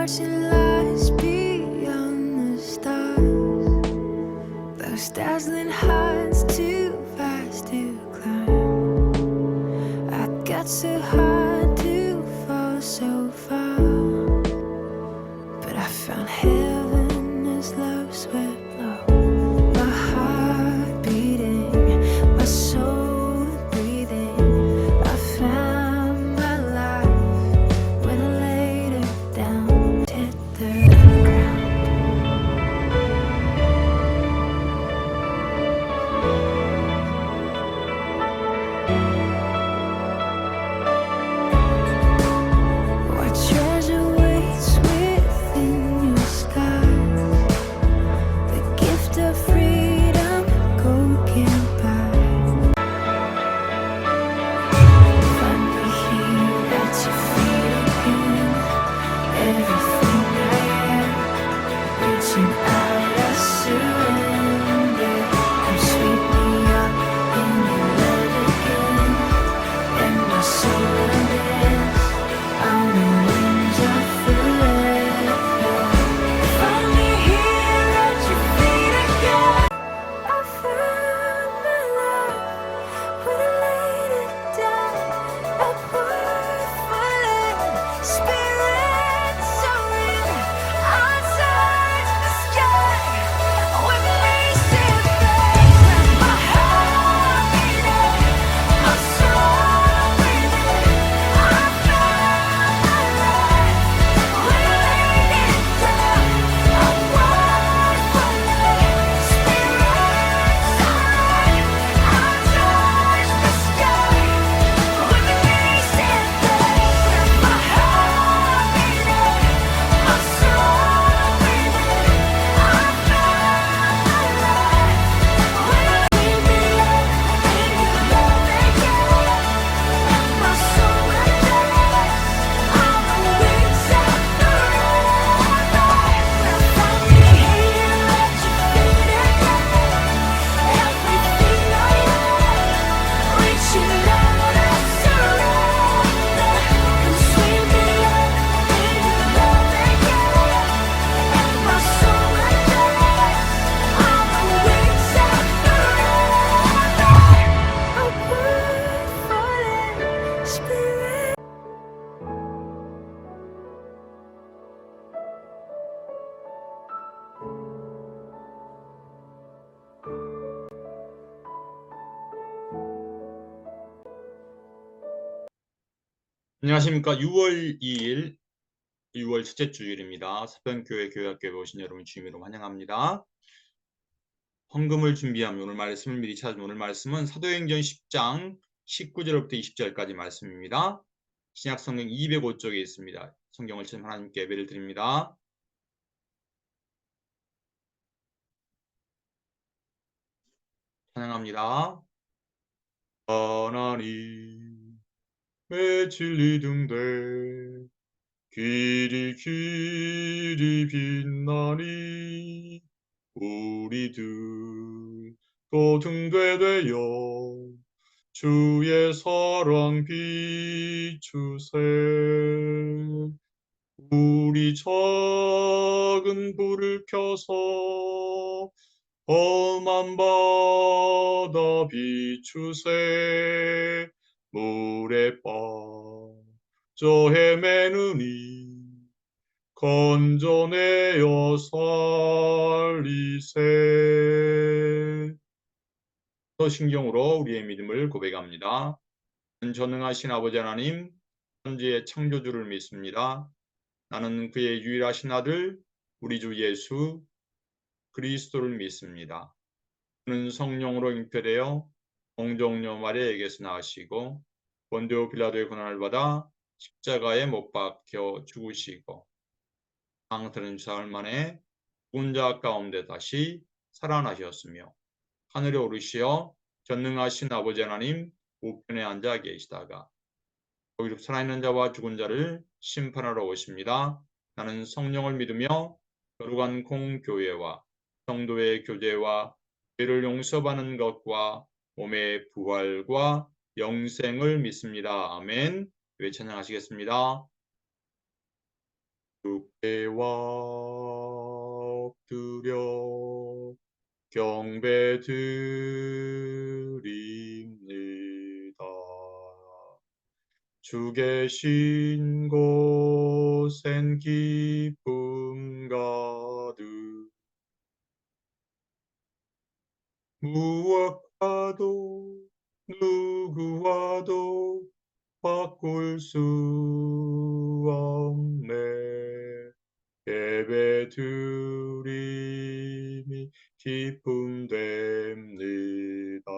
watching lights beyond the stars, those dazzling heights too fast to climb. I got so hard to fall so far, but I found heaven as love swept low. My heart beating, my soul breathing. I found my life when I laid it down, hit the ground. What treasure waits within your skies? The gift of freedom, gold can't buy. Find me here at your feet again. Everything I am, reaching out, I surrender. Come sweep me up in your love again, and my soul unends on the wings of forever. Find me here at your feet again. I found my life when I laid it down. A word spirit soaring. I touch the sky with racing flames. My heart beating, my soul breathing. I found my life when I laid it down. A word spirit soaring. I touch the sky with racing flames. My heart beating, my soul breathing. I found my life when I laid me up in your love again. My soul unends on the wings of forever. Find me here at your feet again. Everything I am, reaching out, I surrender. Come sweep me up in your love again. My soul unends on the wings of forever. A word falling, spirit. 안녕하십니까. 6월 2일, 6월 첫째 주일입니다. 사변교회 교회학교에 오신 여러분 주임으로 환영합니다. 헌금을 준비하면 오늘 말씀을 미리 찾은 오늘 말씀은 사도행전 10장 19절부터 20절까지 말씀입니다. 신약성경 205쪽에 있습니다. 성경을 찾은 하나님께 예배를 드립니다. 찬양합니다. 하나님의 진리 등대 길이 길이 빛나니 우리들 또 등대되어 주의 사랑 비추세. 우리 작은 불을 켜서 험한 바다 비추세. 물에 빠져 헤매느니 건져내어 살리세. 신경으로 우리의 믿음을 고백합니다. 전능하신 아버지 하나님, 천지의 창조주를 믿습니다. 나는 그의 유일하신 아들 우리 주 예수 그리스도를 믿습니다. 그는 성령으로 잉태되어 동정녀 마리아에게서 나으시고 본디오 빌라도의 고난을 받아 십자가에 못 박혀 죽으시고 장사는 사흘 만에 죽은 자 가운데 다시 살아나셨으며 하늘에 오르시어 전능하신 아버지 하나님 우편에 앉아 계시다가 거기서 살아있는 자와 죽은 자를 심판하러 오십니다. 나는 성령을 믿으며 거룩한 공교회와 성도의 교제와 죄를 용서받는 것과 몸의 부활과 영생을 믿습니다. 아멘. 교회 찬양하시겠습니다. 주께와 엎드려 경배드립니다. 주 계신 곳엔 기쁨 가득 무엇과도 누구와도 바꿀 수 없네. 예배드림이 기쁨 됩니다.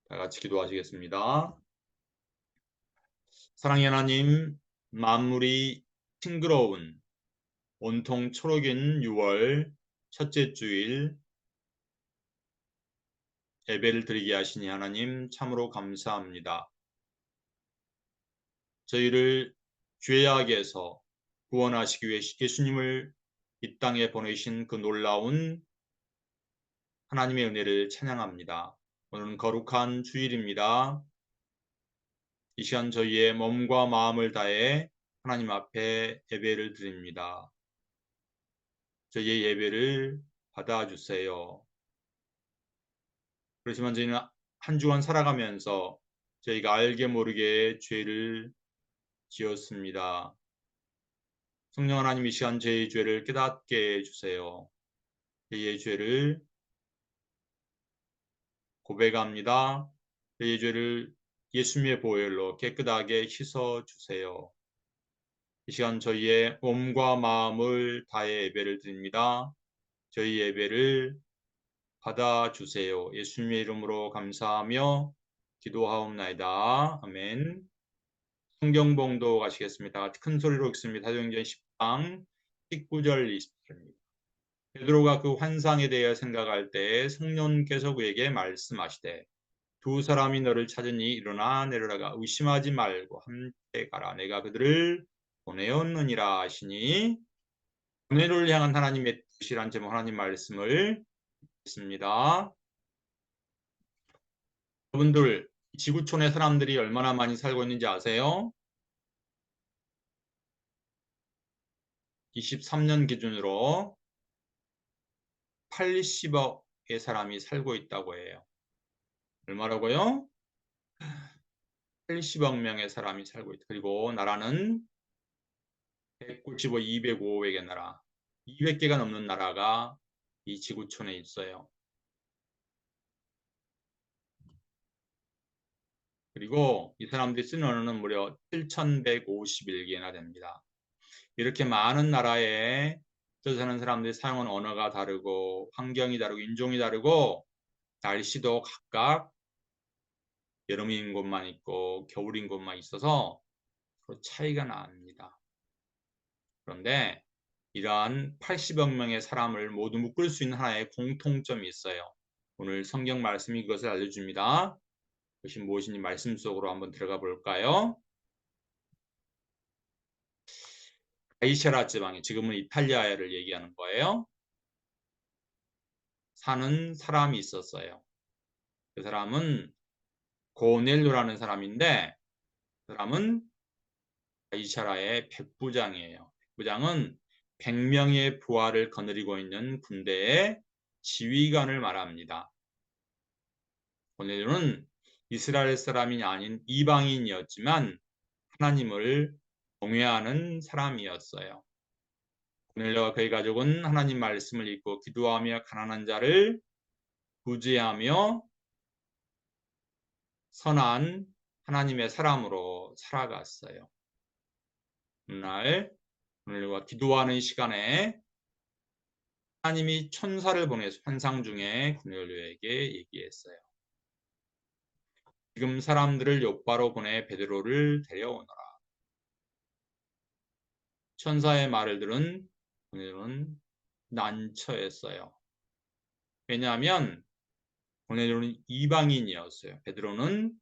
다 같이 기도하시겠습니다. 사랑의 하나님, 만물이 싱그러운 온통 초록인 6월 첫째 주일 예배를 드리게 하시니 하나님 참으로 감사합니다. 저희를 죄악에서 구원하시기 위해 예수님을 이 땅에 보내신 그 놀라운 하나님의 은혜를 찬양합니다. 오늘은 거룩한 주일입니다. 이 시간 저희의 몸과 마음을 다해 하나님 앞에 예배를 드립니다. 저희의 예배를 받아주세요. 그렇지만 저희는 한 주간 살아가면서 저희가 알게 모르게 죄를 지었습니다. 성령 하나님 이 시간 저희의 죄를 깨닫게 해주세요. 저희의 죄를 고백합니다. 저희의 죄를 예수님의 보혈로 깨끗하게 씻어주세요. 이 시간 저희의 몸과 마음을 다해 예배를 드립니다. 저희 예배를 받아주세요. 예수님의 이름으로 감사하며 기도하옵나이다. 아멘. 성경 봉도 가시겠습니다. 큰 소리로 읽습니다. 사도행전 10장 19절 20절입니다. 베드로가 그 환상에 대해 생각할 때 성령께서 그에게 말씀하시되 두 사람이 너를 찾으니 일어나 내려라가 의심하지 말고 함께 가라. 내가 그들을 보내었느니라 하시니 보내를 향한 하나님의 뜻이란 제목 하나님 말씀을 읽습니다. 여러분들 지구촌의 사람들이 얼마나 많이 살고 있는지 아세요? 23년 기준으로 80억의 사람이 살고 있다고 해요. 얼마라고요? 80억 명의 사람이 살고 있다. 그리고 나라는 195, 205개 나라, 200개가 넘는 나라가 이 지구촌에 있어요. 그리고 이 사람들이 쓰는 언어는 무려 7,151개나 됩니다. 이렇게 많은 나라에 사는 사람들이 사용하는 언어가 다르고 환경이 다르고 인종이 다르고 날씨도 각각 여름인 곳만 있고 겨울인 곳만 있어서 서로 차이가 납니다. 그런데 이러한 80억 명의 사람을 모두 묶을 수 있는 하나의 공통점이 있어요. 오늘 성경 말씀이 그것을 알려줍니다. 그것이 무엇인지 말씀 속으로 한번 들어가 볼까요? 아이샤라 지방에 지금은 이탈리아를 얘기하는 거예요. 사는 사람이 있었어요. 그 사람은 고넬료라는 사람인데 그 사람은 아이샤라의 백부장이에요. 백부장은 100명의 부하를 거느리고 있는 군대의 지휘관을 말합니다. 고넬료는 이스라엘 사람이 아닌 이방인이었지만 하나님을 경외하는 사람이었어요. 고넬료와 그의 가족은 하나님 말씀을 읽고 기도하며 가난한 자를 구제하며 선한 하나님의 사람으로 살아갔어요. 어느 날 고넬료가 기도하는 시간에 하나님이 천사를 보내서 환상 중에 고넬료에게 얘기했어요. 지금 사람들을 요바로 보내 베드로를 데려오너라. 천사의 말을 들은 고넬료는 난처했어요. 왜냐하면 고넬료는 이방인이었어요. 베드로는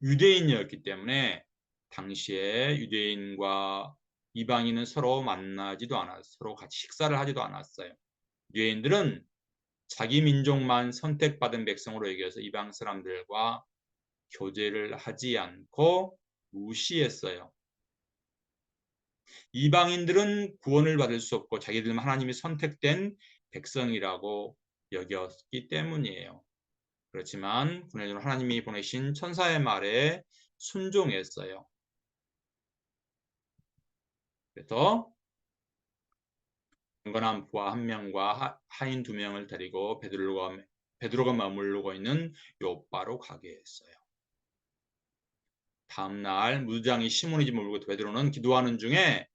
유대인이었기 때문에 당시에 유대인과 이방인은 서로 만나지도 않았어요. 서로 같이 식사를 하지도 않았어요. 유대인들은 자기 민족만 선택받은 백성으로 여겨서 이방 사람들과 교제를 하지 않고 무시했어요. 이방인들은 구원을 받을 수 없고 자기들만 하나님이 선택된 백성이라고 여겼기 때문이에요. 그렇지만 고넬료는 하나님이 보내신 천사의 말에 순종했어요. 그래서 경건한 부하 한 명과 하인 두 명을 데리고 베드로가 머무르고 있는 요바로 가게 했어요. 다음날 무장이 시몬의 집에 몰고 베드로는 기도하는 중에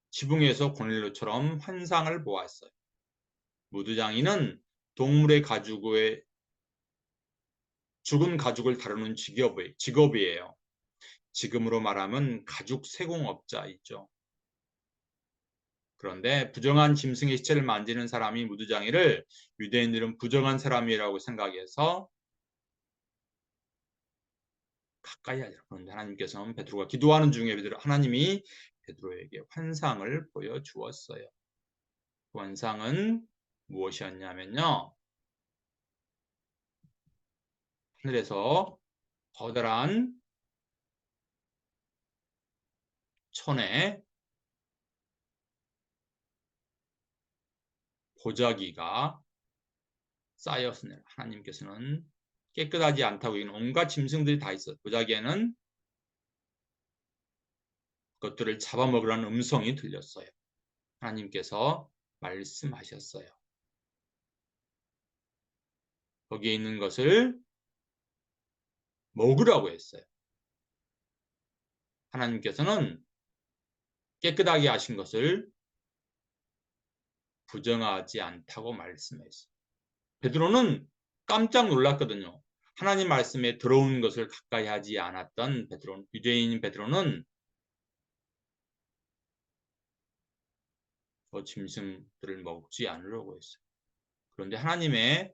지붕에서 고넬료처럼 환상을 보았어요. 무두장이는 동물의 가죽에 죽은 가죽을 다루는 직업이에요. 지금으로 말하면 가죽 세공업자이죠. 그런데 부정한 짐승의 시체를 만지는 사람이 무두장이를 유대인들은 부정한 사람이라고 생각해서 가까이 하죠. 그런데 하나님께서는 베드로가 기도하는 중에 하나님이 베드로에게 환상을 보여주었어요. 그 환상은 무엇이었냐면요. 하늘에서 커다란 천에 보자기가 쌓였으니 하나님께서는 깨끗하지 않다고 여기는 온갖 짐승들이 다 있어요. 보자기에는 그것들을 잡아먹으라는 음성이 들렸어요. 하나님께서 말씀하셨어요. 거기에 있는 것을 먹으라고 했어요. 하나님께서는 깨끗하게 하신 것을 부정하지 않다고 말씀했어요. 베드로는 깜짝 놀랐거든요. 하나님 말씀에 들어온 것을 가까이 하지 않았던 유대인인 베드로는 저 짐승들을 먹지 않으려고 했어요. 그런데 하나님의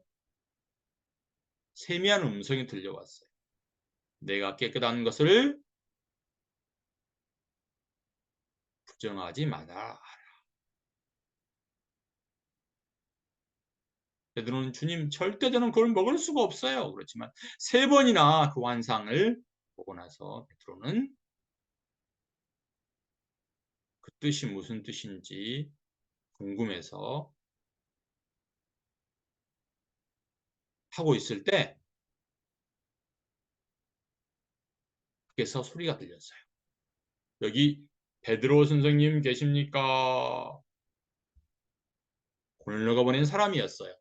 세미한 음성이 들려왔어요. 내가 깨끗한 것을 부정하지 마라. 베드로는 주님 절대 저는 그걸 먹을 수가 없어요. 그렇지만 3번이나 그 환상을 보고 나서 베드로는 그 뜻이 무슨 뜻인지 궁금해서 하고 있을 때 밖에서 소리가 들렸어요. 여기 베드로 선생님 계십니까? 고넬료가 보낸 사람이었어요.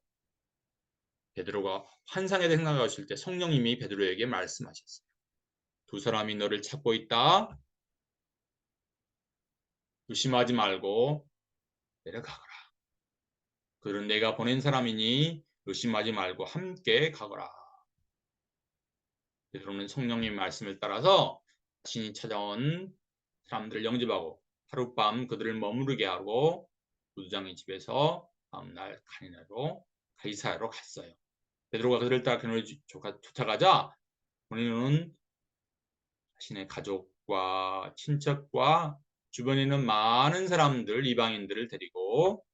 베드로가 환상에 생각하실 때 성령님이 베드로에게 말씀하셨어요. 두 사람이 너를 찾고 있다. 의심하지 말고 내려가거라. 그들은 내가 보낸 사람이니 의심하지 말고 함께 가거라. 베드로는 성령님 말씀을 따라서 자신이 찾아온 사람들을 영접하고 하룻밤 그들을 머무르게 하고 무두장의 집에서 다음날 가이사야로 갔어요. 베드로가 그들을 따라 그네로 쫓아가자 고넬료는 자신의 가족과 친척과 주변에 있는 많은 사람들, 이방인들을 데리고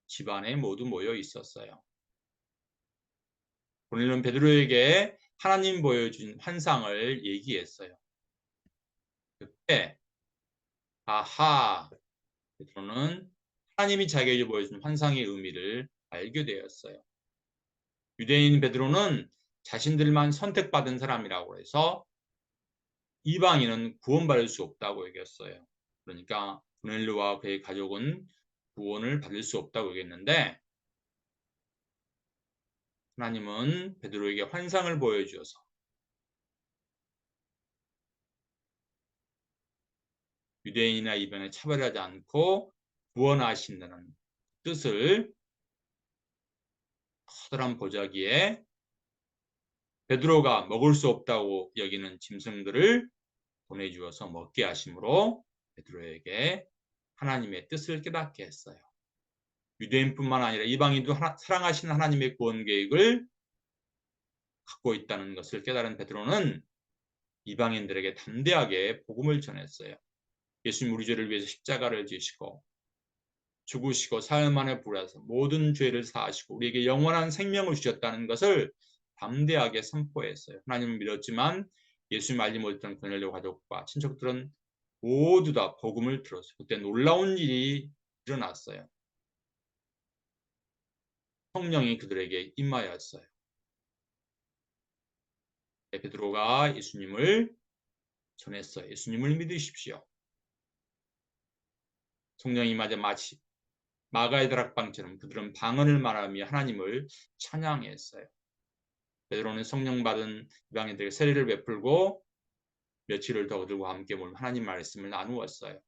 집안에 모두 모여 있었어요. 고넬료는 베드로에게 하나님 보여준 환상을 얘기했어요. 그때 아하, 베드로는 하나님이 자기에게 보여준 환상의 의미를 알게 되었어요. 유대인 베드로는 자신들만 선택받은 사람이라고 해서 이방인은 구원받을 수 없다고 얘기했어요. 그러니까 고넬료와 그의 가족은 구원을 받을 수 없다고 얘기했는데 하나님은 베드로에게 환상을 보여주어서 유대인이나 이방인을 차별하지 않고 구원하신다는 뜻을 커다란 보자기에 베드로가 먹을 수 없다고 여기는 짐승들을 보내주어서 먹게 하심으로 베드로에게 하나님의 뜻을 깨닫게 했어요. 유대인뿐만 아니라 이방인도 사랑하시는 하나님의 구원 계획을 갖고 있다는 것을 깨달은 베드로는 이방인들에게 담대하게 복음을 전했어요. 예수님 우리 죄를 위해서 십자가를 지시고 죽으시고 사흘 만에 부활하셔서 모든 죄를 사하시고 우리에게 영원한 생명을 주셨다는 것을 담대하게 선포했어요. 하나님을 믿었지만 예수님 알지 못했던 고넬료 가족과 친척들은 모두 다 복음을 들었어요. 그때 놀라운 일이 일어났어요. 성령이 그들에게 임하였어요. 베드로가 예수님을 전했어요. 예수님을 믿으십시오. 성령이 임하자 마치 마가의 다락방처럼 그들은 방언을 말하며 하나님을 찬양했어요. 베드로는 성령 받은 이방인들에게 세례를 베풀고 며칠을 더 그들과 함께 모여 하나님 말씀을 나누었어요.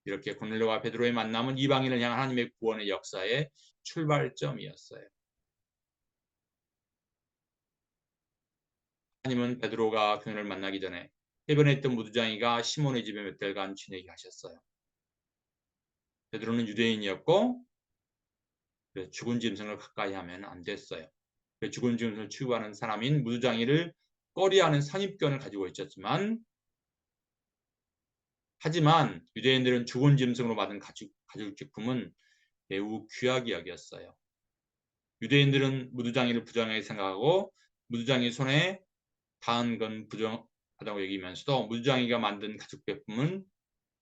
이렇게 고넬료와 베드로의 만남은 이방인을 향한 하나님의 구원의 역사의 출발점이었어요. 하나님은 베드로가 그녀를 만나기 전에 해변에 있던 무두장이가 시몬의 집에 몇 달간 지내게 하셨어요. 베드로는 유대인이었고 죽은 짐승을 가까이 하면 안 됐어요. 죽은 짐승을 취급하는 사람인 무두장이를 꺼리하는 선입견을 가지고 있었지만 하지만 유대인들은 죽은 짐승으로 받은 가죽제품은 매우 귀하게 여겼어요. 유대인들은 무두장이를 부정하게 생각하고 무두장이 손에 닿은 건 부정하다고 여기면서도 무두장이가 만든 가죽제품은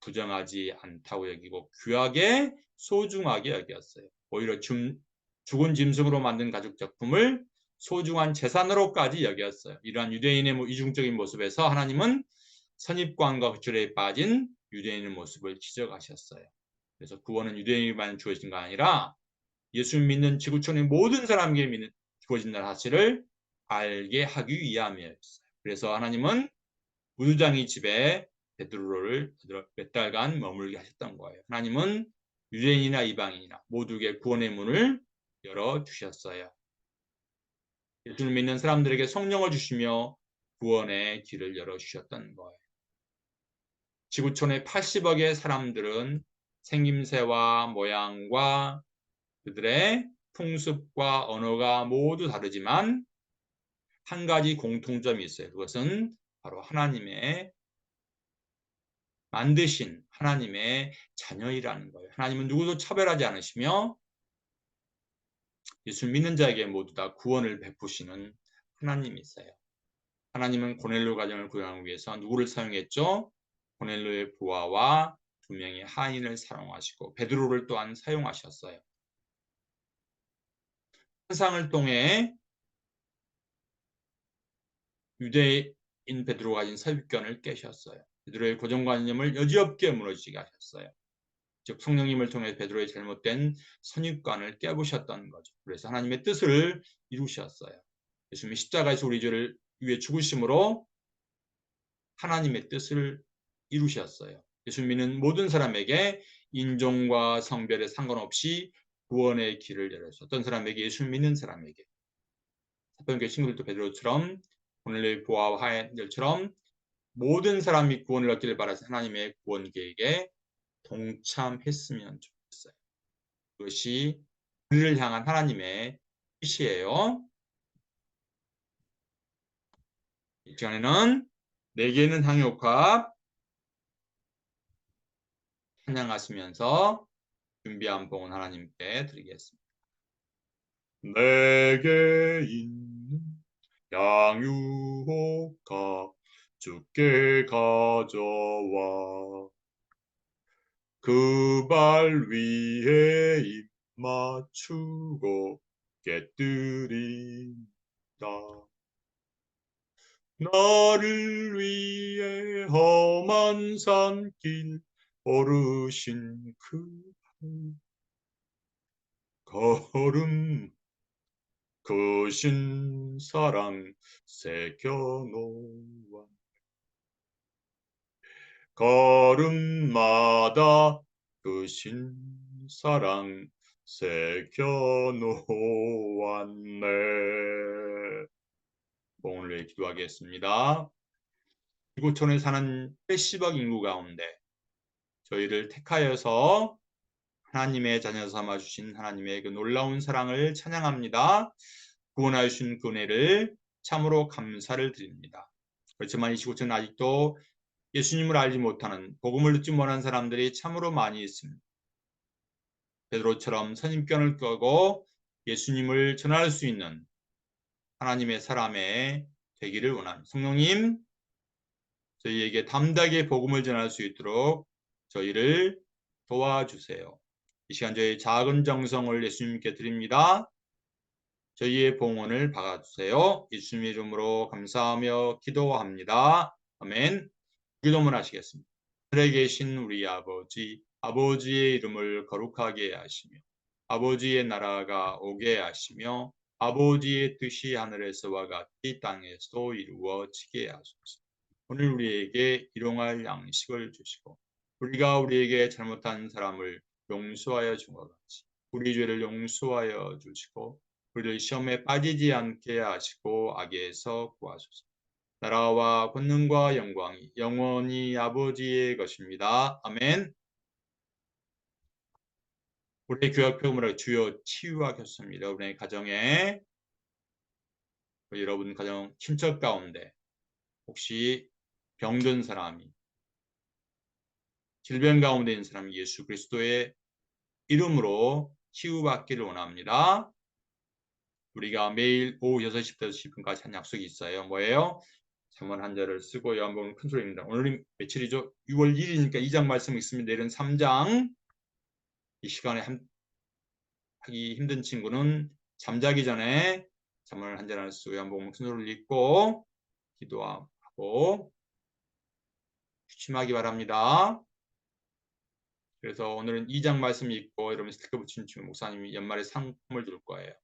부정하지 않다고 여기고 귀하게 소중하게 여겼어요. 오히려 죽은 짐승으로 만든 가죽제품을 소중한 재산으로까지 여겼어요. 이러한 유대인의 이중적인 모습에서 하나님은 선입관과 흑출에 빠진 유대인의 모습을 지적하셨어요. 그래서 구원은 유대인에게만 주어진 거 아니라 예수 믿는 지구촌의 모든 사람에게 주어진다는 사실을 알게 하기 위함이었어요. 그래서 하나님은 무두장이 집에 베드로를 몇 달간 머물게 하셨던 거예요. 하나님은 유대인이나 이방인이나 모두에게 구원의 문을 열어주셨어요. 예수를 믿는 사람들에게 성령을 주시며 구원의 길을 열어주셨던 거예요. 지구촌의 80억의 사람들은 생김새와 모양과 그들의 풍습과 언어가 모두 다르지만 한 가지 공통점이 있어요. 그것은 바로 하나님의 만드신 하나님의 자녀이라는 거예요. 하나님은 누구도 차별하지 않으시며 예수 믿는 자에게 모두 다 구원을 베푸시는 하나님이세요. 하나님은 고넬료 가정을 구원하기 위해서 누구를 사용했죠? 고넬료의 부하와 2명의 하인을 사용하시고 베드로를 또한 사용하셨어요. 환상을 통해 유대인 베드로가 가진 선입견을 깨셨어요. 베드로의 고정관념을 여지없게 무너지게 하셨어요. 즉 성령님을 통해 베드로의 잘못된 선입관을 깨부셨던 거죠. 그래서 하나님의 뜻을 이루셨어요. 예수님이 십자가에서 우리 죄를 위해 죽으심으로 하나님의 뜻을 이루셨어요. 예수 믿는 모든 사람에게 인종과 성별에 상관없이 구원의 길을 열어서 어떤 사람에게 예수 믿는 사람에게 사도행전 친구들도 베드로처럼 고넬료의 부하와 하인들처럼 모든 사람이 구원을 얻기를 바라서 하나님의 구원 계획에 동참했으면 좋겠어요. 그것이 우리를 향한 하나님의 뜻이에요. 이 시간에는 내게는 향유옥합 찬양하시면서 준비한 봉은 하나님께 드리겠습니다. 내게 있는 향유옥합 주께 가져와 그 발 위에 입 맞추고 깨뜨린다. 나를 위해 험한 산길 오르신 그 걸음 크신 사랑 새겨놓아 걸음마다 크신 사랑 새겨놓았네. 오늘 위해 기도하겠습니다. 지구촌에 사는 80억 인구 가운데 저희를 택하여서 하나님의 자녀 삼아주신 하나님의 그 놀라운 사랑을 찬양합니다. 구원하여 주신 그 은혜를 참으로 감사를 드립니다. 그렇지만 이 지구촌은 아직도 예수님을 알지 못하는 복음을 듣지 못하는 사람들이 참으로 많이 있습니다. 베드로처럼 선입견을 끄고 예수님을 전할 수 있는 하나님의 사람의 되기를 원합니다. 성령님 저희에게 담대하게 복음을 전할 수 있도록 저희를 도와주세요. 이 시간 저희 작은 정성을 예수님께 드립니다. 저희의 봉헌을 박아주세요. 예수님 이름으로 감사하며 기도합니다. 아멘. 기도문 하시겠습니다. 하늘에 계신 우리 아버지, 아버지의 이름을 거룩하게 하시며 아버지의 나라가 오게 하시며 아버지의 뜻이 하늘에서와 같이 땅에서도 이루어지게 하소서. 오늘 우리에게 일용할 양식을 주시고 우리가 우리에게 잘못한 사람을 용서하여 준 것 같이 우리 죄를 용서하여 주시고 우리를 시험에 빠지지 않게 하시고 악에서 구하소서. 나라와 권능과 영광이 영원히 아버지의 것입니다. 아멘. 우리의 교학표문을 주여 치유하겠습니다. 우리의 가정에 여러분 가정 친척 가운데 혹시 병든 사람이 질병 가운데 있는 사람이 예수 그리스도의 이름으로 치유받기를 원합니다. 우리가 매일 오후 6시부터 10분까지 한 약속이 있어요. 뭐예요? 잠언 한 절을 쓰고 요한복음 큰 소리입니다. 오늘이 며칠이죠? 6월 1일이니까 2장 말씀 있습니다. 내일은 3장. 이 시간에 하기 힘든 친구는 잠자기 전에 잠언을 한 절을 쓰고 요한복음 큰 소리를 읽고 기도하고 취침하기 바랍니다. 그래서 오늘은 2장 말씀 읽고 여러분 스티커 붙인 친구 목사님이 연말에 상품을 줄 거예요.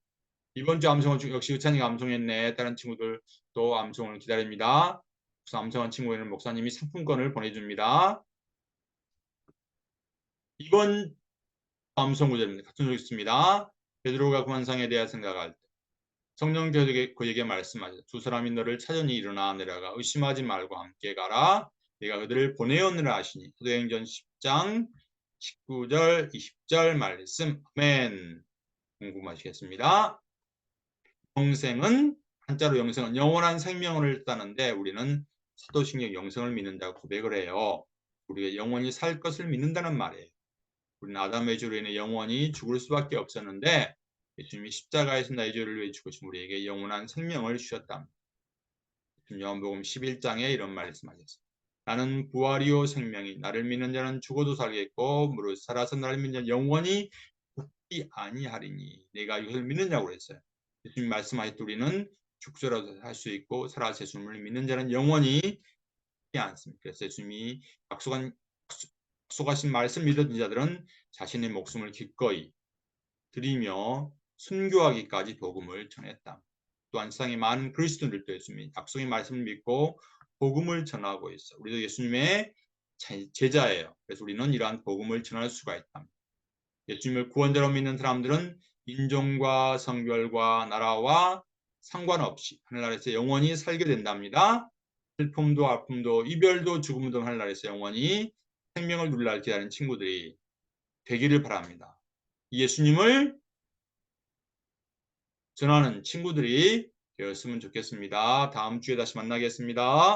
이번 주 암송은 역시 의찬이가 암송했네. 다른 친구들 또 암송을 기다립니다. 그래서 암송한 친구에는 목사님이 상품권을 보내줍니다. 이번 암송 구절입니다. 같은 적 있습니다. 베드로가 그 환상에 대해 생각할 때 성령 그에게 말씀하시다. 두 사람이 너를 찾으니 일어나 내려가 의심하지 말고 함께 가라. 내가 그들을 보내었느라 하시니. 사도행전 10장 19절 20절 말씀. 아멘. 궁금하시겠습니다. 영생은 한자로 영생은 영원한 생명을 뜻하는데 우리는 사도신경 영생을 믿는다고 고백을 해요. 우리가 영원히 살 것을 믿는다는 말이에요. 우리는 아담의 죄로 인해 영원히 죽을 수밖에 없었는데 예수님이 십자가에서 나의 죄를 위해 죽으신 우리에게 영원한 생명을 주셨답니다. 요한복음 11장에 이런 말씀하셨어요. 나는 부활이요 생명이 나를 믿는 자는 죽어도 살겠고 무릇 살아서 나를 믿는 자는 영원히 죽지 아니하리니 내가 이것을 믿느냐고 그랬어요. 예수님 말씀하셨듯 우리는 죽더라도 할 수 있고 살아서 예수님을 믿는 자는 영원히 죽지 않습니다. 그래서 예수님이 약속하신 말씀 믿은 자들은 자신의 목숨을 기꺼이 드리며 순교하기까지 복음을 전했다. 또한 세상에 많은 그리스도인들도 예수님이 약속의 말씀을 믿고 복음을 전하고 있어. 우리도 예수님의 제자예요. 그래서 우리는 이러한 복음을 전할 수가 있다. 예수님을 구원자로 믿는 사람들은 인종과 성별과 나라와 상관없이 하늘나라에서 영원히 살게 된답니다. 슬픔도 아픔도 이별도 죽음도 하늘나라에서 영원히 생명을 누릴 날 기다리는 친구들이 되기를 바랍니다. 예수님을 전하는 친구들이 되었으면 좋겠습니다. 다음 주에 다시 만나겠습니다.